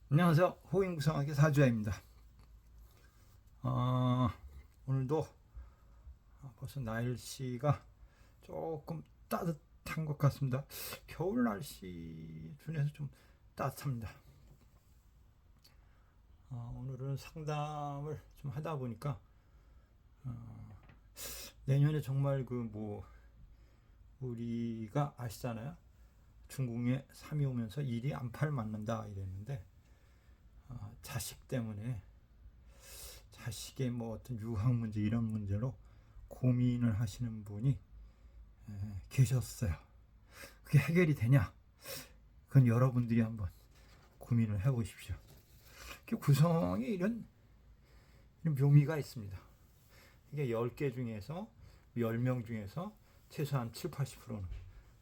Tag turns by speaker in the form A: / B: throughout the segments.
A: 안녕하세요. 호인구성학의 사주야입니다. 오늘도 벌써 날씨가 조금 따뜻한 것 같습니다. 겨울 날씨 중에서 좀 따뜻합니다. 오늘은 상담을 좀 하다 보니까 내년에 정말 우리가 아시잖아요. 중국에 3이 오면서 일이 안팔 맞는다 이랬는데 자식 때문에 자식의 어떤 유학 문제 이런 문제로 고민을 하시는 분이 계셨어요. 그게 해결이 되냐? 그건 여러분들이 한번 고민을 해보십시오. 구성에 이런 묘미가 있습니다. 이게 10개 중에서 10명 중에서 최소한 7, 80%는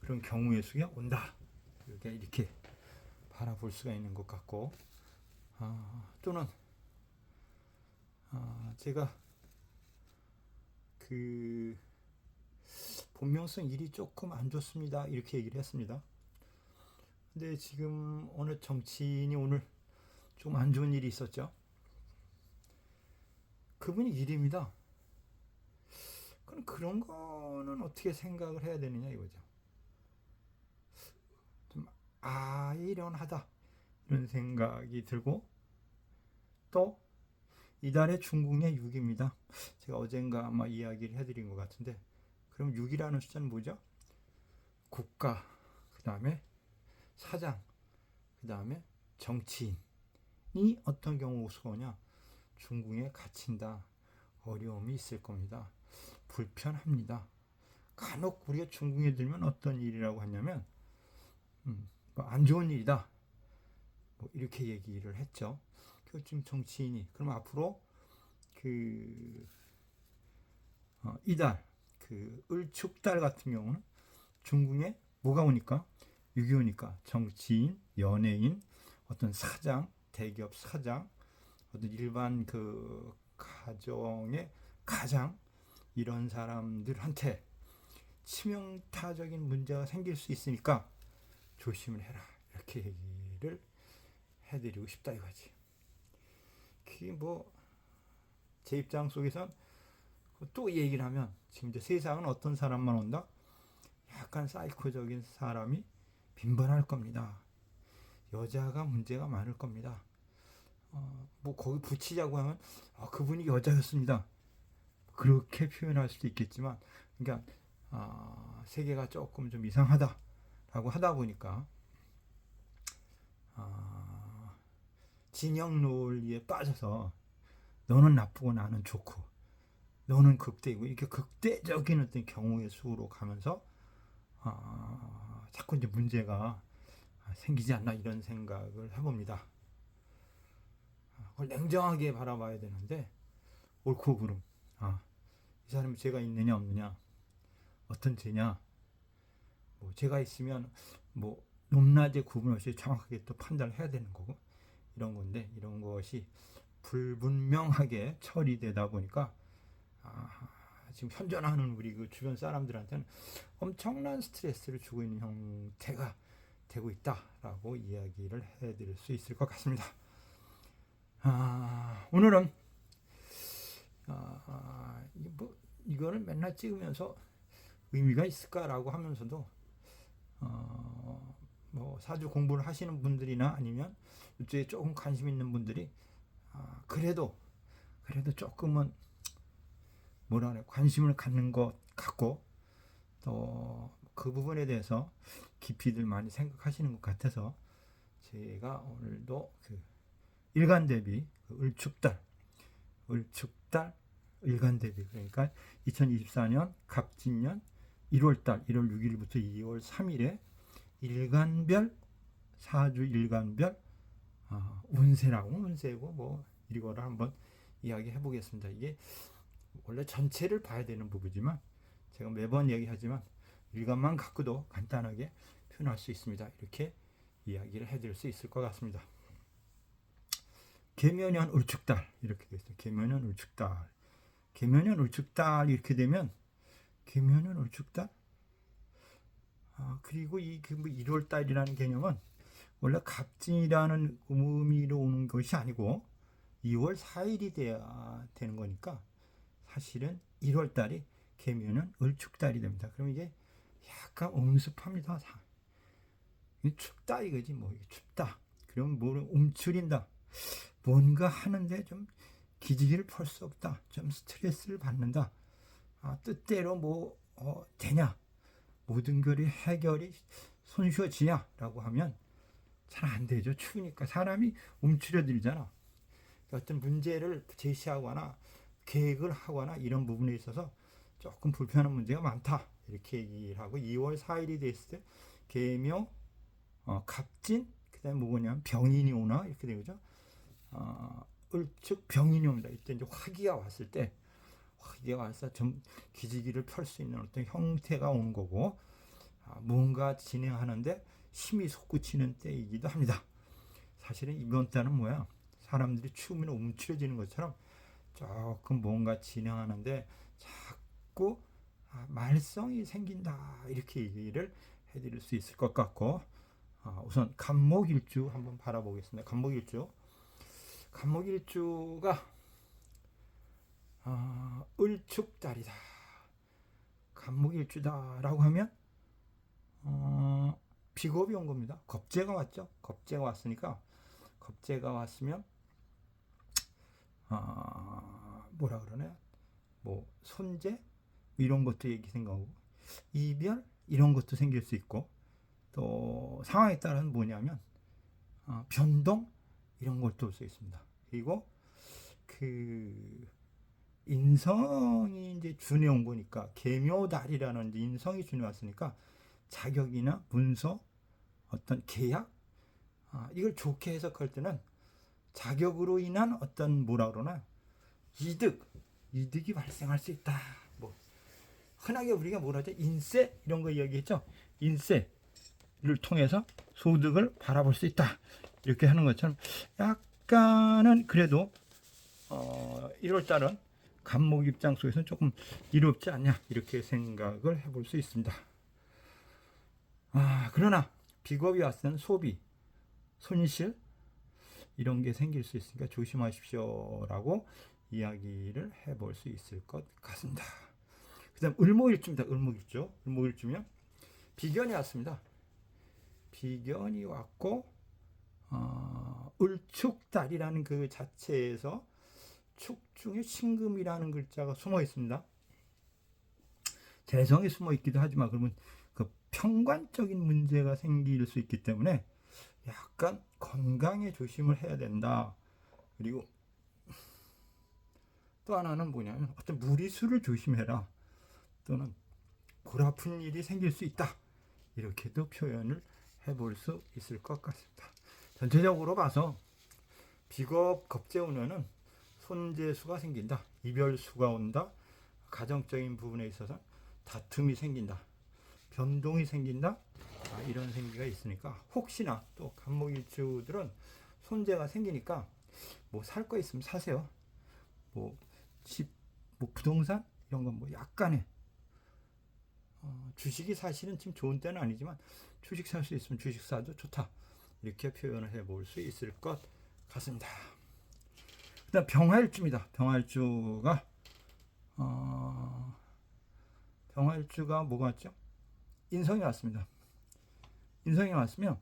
A: 그런 경우의 수가 온다. 이렇게 바라볼 수가 있는 것 같고, 또는 제가 본명성 일이 조금 안 좋습니다 이렇게 얘기를 했습니다. 근데 지금 어느 정치인이 오늘 좀 안 좋은 일이 있었죠. 그분이 일입니다. 그럼 그런 거는 어떻게 생각을 해야 되느냐 이거죠. 좀 아이러하다 이런 생각이 들고, 또 이달의 중궁의 6입니다. 제가 어젠가 아마 이야기를 해드린 것 같은데, 그럼 6이라는 숫자는 뭐죠? 국가, 그 다음에 사장, 그 다음에 정치인이 어떤 경우 수거냐? 중궁에 갇힌다. 어려움이 있을 겁니다. 불편합니다. 간혹 우리가 중궁에 들면 어떤 일이라고 하냐면 안 좋은 일이다. 이렇게 얘기를 했죠. 지금 정치인이 그럼 앞으로 이달 을축달 같은 경우는 중궁에 뭐가 오니까 6이 오니까 정치인, 연예인, 어떤 사장, 대기업 사장, 어떤 일반 가정의 가장 이런 사람들한테 치명타적인 문제가 생길 수 있으니까 조심을 해라 이렇게 얘기를 해드리고 싶다 이거지. 그게 제 입장 속에선 또 얘기를 하면 지금 이제 세상은 어떤 사람만 온다? 약간 사이코적인 사람이 빈번할 겁니다. 여자가 문제가 많을 겁니다. 거기 붙이자고 하면 그분이 여자였습니다. 그렇게 표현할 수도 있겠지만, 그러니까 세계가 조금 좀 이상하다라고 하다 보니까 진영 논리에 빠져서 너는 나쁘고 나는 좋고 너는 극대이고 이렇게 극대적인 어떤 경우의 수로 가면서 자꾸 이제 문제가 생기지 않나 이런 생각을 해봅니다. 그걸 냉정하게 바라봐야 되는데 옳고 그름, 이 사람이 죄가 있느냐 없느냐, 어떤 죄냐, 죄가 있으면 높낮이 구분 없이 정확하게 또 판단을 해야 되는 거고 이런 건데, 이런 것이 불분명하게 처리되다 보니까 지금 현존하는 우리 주변 사람들한테는 엄청난 스트레스를 주고 있는 형태가 되고 있다라고 이야기를 해드릴 수 있을 것 같습니다. 오늘은 이거를 맨날 찍으면서 의미가 있을까라고 하면서도 사주 공부를 하시는 분들이나 아니면 이쪽에 조금 관심 있는 분들이 그래도 조금은 관심을 갖는 것 같고, 또 그 부분에 대해서 깊이들 많이 생각하시는 것 같아서 제가 오늘도 일간 대비 을축달 일간 대비, 그러니까 2024년 갑진년 1월달 1월 6일부터 2월 3일에 일간별 사주 일간별 운세고 이거를 한번 이야기해 보겠습니다. 이게 원래 전체를 봐야 되는 부분이지만 제가 매번 얘기하지만 일간만 갖고도 간단하게 표현할 수 있습니다. 이렇게 이야기를 해드릴 수 있을 것 같습니다. 계면연 을축달 이렇게 되어 있어요. 계면연 을축달 이렇게 되면 계면연 을축달, 그리고 이 1월달이라는 개념은 원래 갑진이라는 의미로 오는 것이 아니고 2월 4일이 돼야 되는 거니까 사실은 1월 달이 개묘는 을축달이 됩니다. 그럼 이게 약간 엄습합니다. 춥다 이거지 뭐. 춥다. 그럼 뭐를 움츠린다. 뭔가 하는데 좀 기지개를 펼 수 없다. 좀 스트레스를 받는다. 뜻대로 뭐 되냐. 모든 것이 해결이 손쉬워지냐 라고 하면 잘 안 되죠. 추우니까 사람이 움츠려들잖아. 어떤 문제를 제시하거나 계획을 하거나 이런 부분에 있어서 조금 불편한 문제가 많다 이렇게 얘기를 하고 2월 4일이 됐을 때 계묘 갑진 그다음에 뭐냐면 병인이 오나 이렇게 되죠. 을축 병인이 옵니다. 이때 이제 화기가 왔을 때 화기가 와서 좀 기지기를 펼 수 있는 어떤 형태가 오는 거고 무언가 진행하는데 힘이 솟구치는 때이기도 합니다. 사실은 이번 달은 뭐야? 사람들이 추우면 움츠려지는 것처럼 조금 뭔가 진행하는데 자꾸 말썽이 생긴다 이렇게 얘기를 해드릴 수 있을 것 같고 우선 간목일주 한번 바라보겠습니다. 간목일주가 을축달이다. 간목일주다라고 하면 비겁이 온 겁니다. 겁재가 왔죠. 겁재가 왔으니까 겁재가 왔으면 뭐라 그러네. 뭐 손재 이런 것도 얘기 생각하고 이별 이런 것도 생길 수 있고 또 상황에 따라서는 뭐냐면 변동 이런 것도 올 수 있습니다. 그리고 그 인성이 이제 준해 온 거니까 계묘달이라는 이제 인성이 준해 왔으니까 자격이나 문서 어떤 계약 이걸 좋게 해석할 때는 자격으로 인한 어떤 뭐라 그러나 이득이 발생할 수 있다. 뭐 흔하게 우리가 뭐라죠? 인세 이런 거 이야기했죠. 인세를 통해서 소득을 바라볼 수 있다. 이렇게 하는 것처럼 약간은 그래도 1월달은 간목 입장 속에서는 조금 이롭지 않냐 이렇게 생각을 해볼 수 있습니다. 그러나 비겁이 왔을 소비, 손실 이런 게 생길 수 있으니까 조심하십시오라고 이야기를 해볼 수 있을 것 같습니다. 그 다음 을목일주입니다. 을목일주면 비견이 왔습니다. 비견이 왔고 을축달이라는 그 자체에서 축 중에 신금이라는 글자가 숨어 있습니다. 재성이 숨어 있기도 하지만 그러면 그 평관적인 문제가 생길 수 있기 때문에 약간 건강에 조심을 해야 된다. 그리고 또 하나는 뭐냐면 어떤 무리수를 조심해라. 또는 골 아픈 일이 생길 수 있다. 이렇게도 표현을 해볼 수 있을 것 같습니다. 전체적으로 봐서 비겁 겁재 오면은 손재수가 생긴다. 이별수가 온다. 가정적인 부분에 있어서 다툼이 생긴다. 변동이 생긴다. 이런 생기가 있으니까 혹시나 또 간목일주들은 손재가 생기니까 뭐 살 거 있으면 사세요. 뭐 집, 뭐 부동산 이런 건 뭐 약간의 주식이 사실은 지금 좋은 때는 아니지만 주식 살 수 있으면 주식 사도 좋다. 이렇게 표현을 해볼 수 있을 것 같습니다. 일단 병화일주입니다. 병화일주가 뭐가 왔죠? 인성이 왔습니다. 인성이 왔으면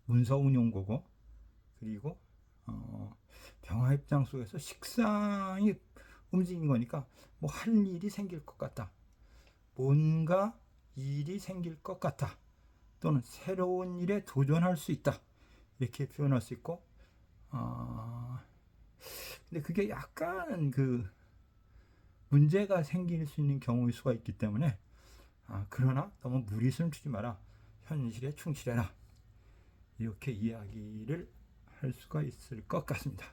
A: 문서 운용고고 그리고 병화 입장 속에서 식상이 움직인 거니까 뭐 할 일이 생길 것 같다. 뭔가 일이 생길 것 같다. 또는 새로운 일에 도전할 수 있다. 이렇게 표현할 수 있고 근데 그게 약간 그 문제가 생길 수 있는 경우일 수가 있기 때문에 그러나 너무 무리수는 주지 마라. 현실에 충실해라. 이렇게 이야기를 할 수가 있을 것 같습니다.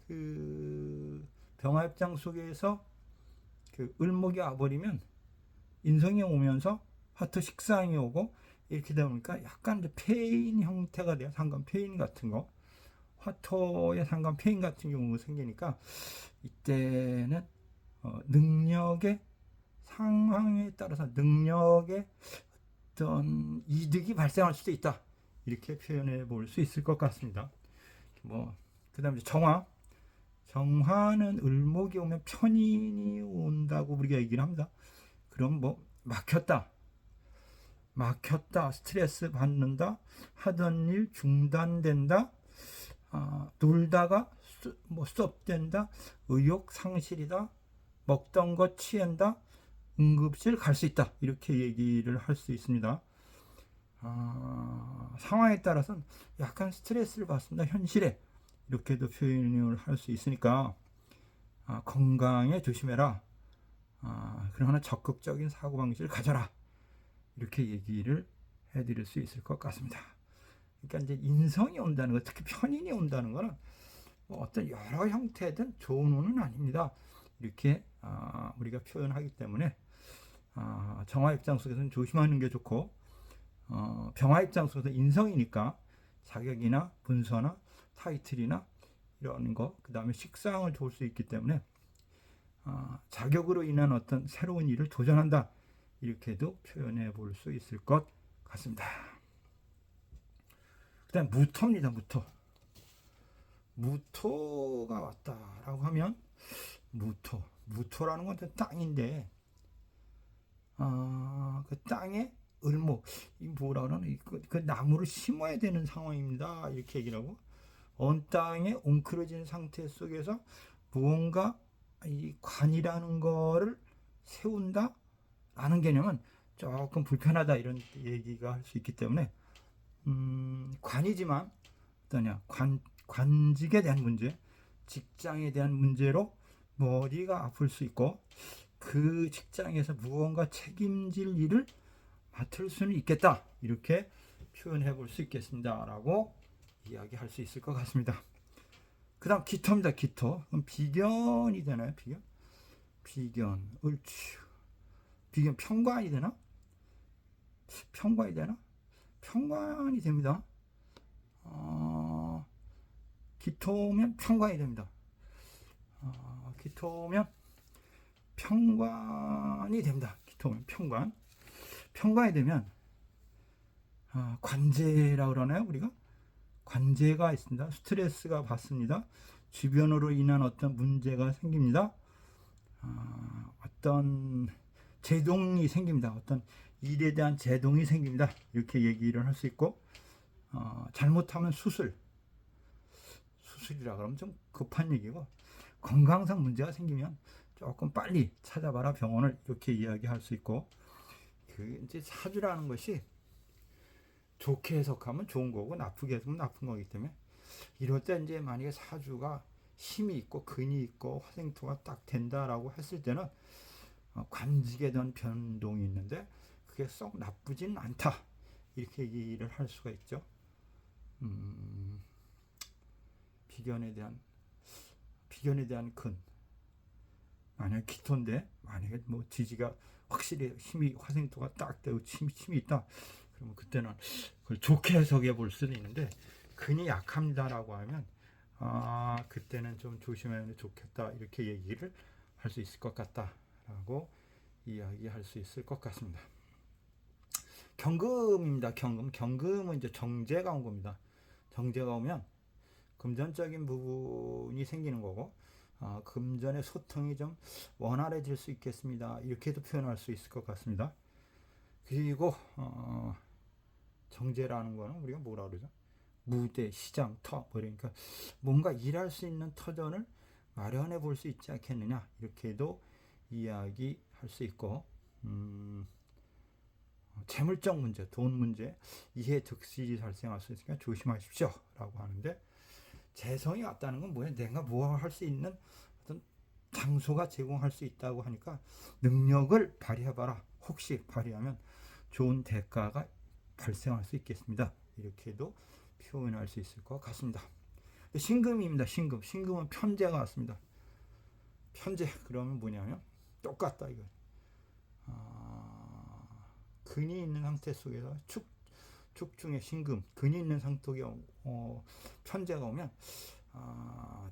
A: 그 병화 입장 속에서 그 을목이 와버리면 인성이 오면서 화토 식상이 오고 이렇게 되다 보니까 약간 이제 폐인 형태가 돼요. 상관 폐인 같은 거. 화토의 상관 폐인 같은 경우 생기니까 이때는 능력의 상황에 따라서 능력의 어떤 이득이 발생할 수도 있다. 이렇게 표현해 볼 수 있을 것 같습니다. 뭐 그다음에 정화는 을목이 오면 편인이 온다고 우리가 얘기를 합니다. 그럼 뭐 막혔다, 스트레스 받는다, 하던 일 중단된다, 놀다가 스톱된다, 의욕 상실이다, 먹던 것 취한다, 응급실 갈 수 있다, 이렇게 얘기를 할 수 있습니다. 상황에 따라서는 약간 스트레스를 받습니다. 현실에 이렇게도 표현을 할 수 있으니까 건강에 조심해라. 그러나 적극적인 사고방식을 가져라. 이렇게 얘기를 해드릴 수 있을 것 같습니다. 그러니까 이제 인성이 온다는 것, 특히 편인이 온다는 것은 뭐 어떤 여러 형태든 좋은 운은 아닙니다. 이렇게 우리가 표현하기 때문에 정화 입장 속에서는 조심하는 게 좋고, 병화 입장 속에서 인성이니까 자격이나 문서나 타이틀이나 이런 거, 그 다음에 식상을 도울 수 있기 때문에 자격으로 인한 어떤 새로운 일을 도전한다, 이렇게도 표현해 볼 수 있을 것 같습니다. 그 다음 무토입니다. 무토가 왔다라고 하면 무토라는 건 땅인데 그 땅에 을목, 이 뭐라 그러나 그 나무를 심어야 되는 상황입니다. 이렇게 얘기를 하고, 언 땅에 웅크러진 상태 속에서 무언가 이 관이라는 거를 세운다 라는 개념은 조금 불편하다, 이런 얘기가 할 수 있기 때문에 관이지만 어떠냐, 관직에 대한 문제, 직장에 대한 문제로 머리가 아플 수 있고, 그 직장에서 무언가 책임질 일을 맡을 수는 있겠다, 이렇게 표현해 볼 수 있겠습니다 라고 이야기할 수 있을 것 같습니다. 그 다음 기토입니다. 기토. 그럼 비견이 되나요? 비견 옳지. 비견 편관이 되나? 편관이 됩니다. 기토면 편관이 됩니다. 기토면 편관이 됩니다. 기토면 편관이 되면 관제라고 그러나요? 우리가 관제가 있습니다. 스트레스가 받습니다. 주변으로 인한 어떤 문제가 생깁니다. 어떤 제동이 생깁니다. 어떤 일에 대한 제동이 생깁니다. 이렇게 얘기를 할 수 있고, 잘못하면 수술이라 그러면 좀 급한 얘기고, 건강상 문제가 생기면 조금 빨리 찾아봐라 병원을, 이렇게 이야기할 수 있고, 그 이제 사주라는 것이 좋게 해석하면 좋은 거고 나쁘게 해석하면 나쁜 거기 때문에, 이럴 때 이제 만약에 사주가 힘이 있고 근이 있고 화생토가 딱 된다라고 했을 때는 관직에 대한 변동이 있는데 그게 썩 나쁘진 않다, 이렇게 얘기를 할 수가 있죠. 비견에 대한 근, 만약 기토인데 만약에 뭐 지지가 확실히 힘이 화생토가 딱 되고 힘이 있다, 그러면 그때는 그걸 좋게 해석해 볼 수는 있는데, 근이 약합니다라고 하면 그때는 좀 조심하면 좋겠다, 이렇게 얘기를 할 수 있을 것 같다라고 이야기할 수 있을 것 같습니다. 경금입니다. 경금은 이제 정제가 온 겁니다. 정제가 오면 금전적인 부분이 생기는 거고, 금전의 소통이 좀 원활해질 수 있겠습니다. 이렇게도 표현할 수 있을 것 같습니다. 그리고 정제라는 거는 우리가 뭐라 그러죠? 무대, 시장, 터, 그러니까 뭔가 일할 수 있는 터전을 마련해 볼 수 있지 않겠느냐, 이렇게도 이야기할 수 있고, 재물적 문제, 돈 문제, 이해 득실이 발생할 수 있으니까 조심하십시오 라고 하는데, 재성이 왔다는 건 뭐예요? 내가 뭐 할 수 있는 어떤 장소가 제공할 수 있다고 하니까 능력을 발휘해봐라. 혹시 발휘하면 좋은 대가가 발생할 수 있겠습니다. 이렇게도 표현할 수 있을 것 같습니다. 신금입니다. 신금은 편제가 왔습니다. 편제, 그러면 뭐냐면 똑같다 이거. 근이 있는 상태 속에서 축 중에 신금, 근이 있는 상태에 편제가 오면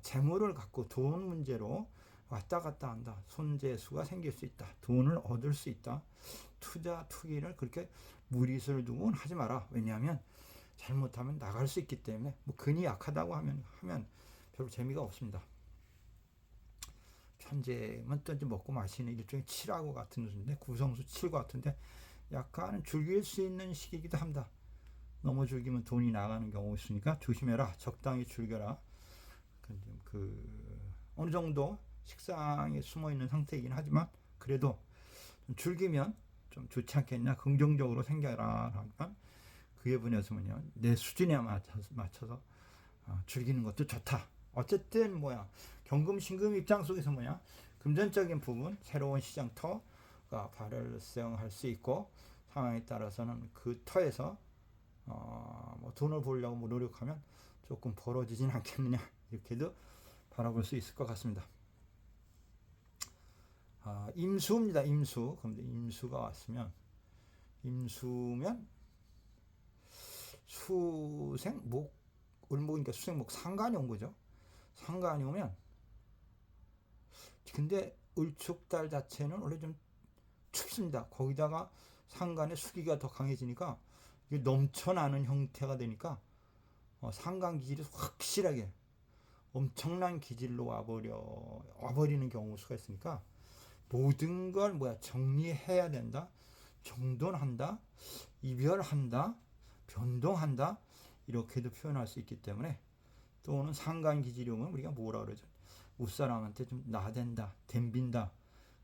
A: 재물을 갖고 돈 문제로 왔다 갔다 한다. 손재수가 생길 수 있다. 돈을 얻을 수 있다. 투기를 그렇게 무리수를 두고는 하지 마라. 왜냐하면 잘못하면 나갈 수 있기 때문에 뭐 근이 약하다고 하면 별로 재미가 없습니다. 편제면 또 이제 먹고 마시는 일종의 칠하고 같은 수인데 구성수 칠과 같은데 약간 즐길 수 있는 시기이기도 합니다. 너무 즐기면 돈이 나가는 경우가 있으니까 조심해라. 적당히 즐겨라. 어느 정도 식상에 숨어 있는 상태이긴 하지만 그래도 좀 즐기면 좀 좋지 않겠냐. 긍정적으로 생겨라. 하면 그에 분해서 내 수준에 맞춰서 즐기는 것도 좋다. 어쨌든 경금 신금 입장 속에서 금전적인 부분 새로운 시장 터가 발생할 수 있고 상황에 따라서는 그 터에서 돈을 벌려고 노력하면 조금 벌어지진 않겠느냐 이렇게도 바라볼 수 있을 것 같습니다. 임수입니다. 임수. 그런데 임수가 왔으면 임수면 수생목 을목이니까 수생목 상관이 온 거죠. 상관이 오면 근데 을축달 자체는 원래 좀 춥습니다. 거기다가 상관의 수기가 더 강해지니까 이게 넘쳐나는 형태가 되니까 상관 기질이 확실하게 엄청난 기질로 와버리는 경우가 있으니까 모든 걸 정리해야 된다, 정돈한다, 이별한다, 변동한다 이렇게도 표현할 수 있기 때문에 또는 상관 기질이 오면 우리가 뭐라 그러죠? 웃사람한테 좀 나댄다, 댐빈다.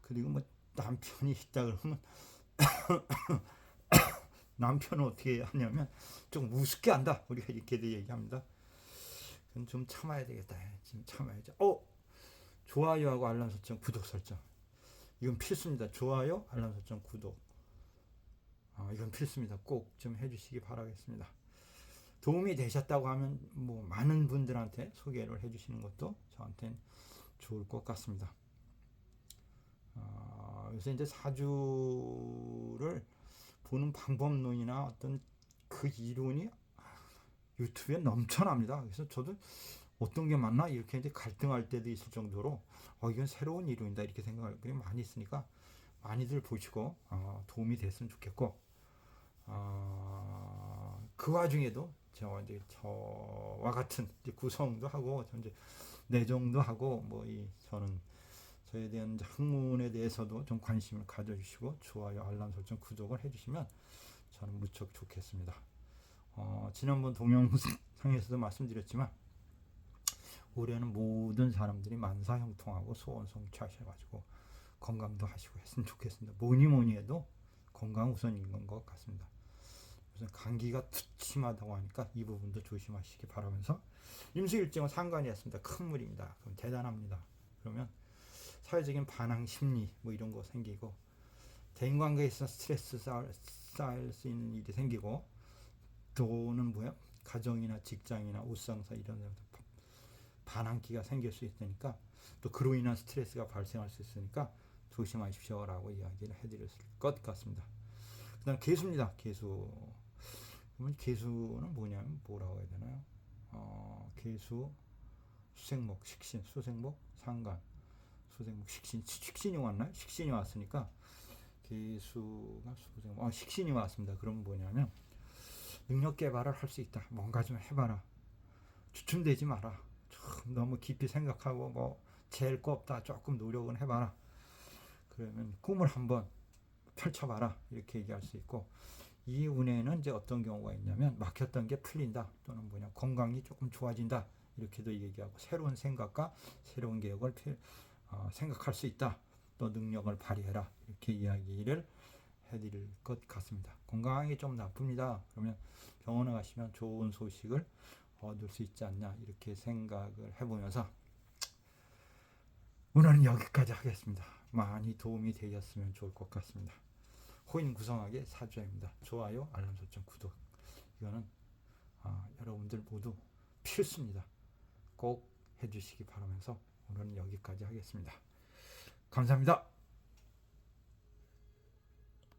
A: 그리고 남편이 있다 그러면 남편은 어떻게 하냐면 좀 우습게 한다. 우리가 이렇게도 얘기합니다. 그럼 좀 참아야 되겠다. 지금 참아야죠. 좋아요하고 알람 설정, 구독 설정. 이건 필수입니다. 좋아요, 알람 설정, 구독. 이건 필수입니다. 꼭 좀 해주시기 바라겠습니다. 도움이 되셨다고 하면 많은 분들한테 소개를 해주시는 것도 저한테는 좋을 것 같습니다. 그래서 이제 사주를 보는 방법론이나 어떤 그 이론이 유튜브에 넘쳐납니다. 그래서 저도 어떤 게 맞나 이렇게 이제 갈등할 때도 있을 정도로 이건 새로운 이론이다 이렇게 생각할 게 많이 있으니까 많이들 보시고 도움이 됐으면 좋겠고 그 와중에도 저와 같은 이제 구성도 하고 이제 내정도 하고 저는 저에 대한 학문에 대해서도 좀 관심을 가져주시고 좋아요, 알람 설정, 구독을 해주시면 저는 무척 좋겠습니다. 지난번 동영상에서도 말씀드렸지만 올해는 모든 사람들이 만사형통하고 소원 성취하셔가지고 건강도 하시고 했으면 좋겠습니다. 뭐니 해도 건강 우선인 것 같습니다. 우선 감기가 심하다고 하니까 이 부분도 조심하시기 바라면서 임수일정은 상관이 있습니다. 큰 물입니다. 그럼 대단합니다. 그러면 사회적인 반항 심리 이런 거 생기고 대인관계에 있어서 스트레스 쌓일 수 있는 일이 생기고 또는 가정이나 직장이나 옷상사 이런 데서 반항기가 생길 수 있으니까 또 그로 인한 스트레스가 발생할 수 있으니까 조심하십시오라고 이야기를 해드릴 것 같습니다. 그 다음 개수입니다. 개수. 그러면 개수는 뭐냐면 뭐라고 해야 되나요? 개수, 수생목, 식신, 수생목, 상관, 수생목, 식신이 왔나요? 식신이 왔으니까 개수가 수생목, 식신이 왔습니다. 그럼 뭐냐면 능력 개발을 할 수 있다. 뭔가 좀 해봐라. 주춤되지 마라. 너무 깊이 생각하고 잴 거 없다. 조금 노력은 해봐라. 그러면 꿈을 한번 펼쳐봐라. 이렇게 얘기할 수 있고 이 운에는 이제 어떤 경우가 있냐면 막혔던 게 풀린다. 또는 건강이 조금 좋아진다. 이렇게도 얘기하고 새로운 생각과 새로운 계획을 생각할 수 있다. 또 능력을 발휘해라. 이렇게 이야기를 해드릴 것 같습니다. 건강이 좀 나쁩니다. 그러면 병원에 가시면 좋은 소식을 얻을 수 있지 않냐 이렇게 생각을 해보면서 오늘은 여기까지 하겠습니다. 많이 도움이 되셨으면 좋을 것 같습니다. 호인 구성하게 사주입니다. 좋아요, 알람 설정, 구독 이거는 여러분들 모두 필수입니다. 꼭 해주시기 바라면서 오늘은 여기까지 하겠습니다. 감사합니다.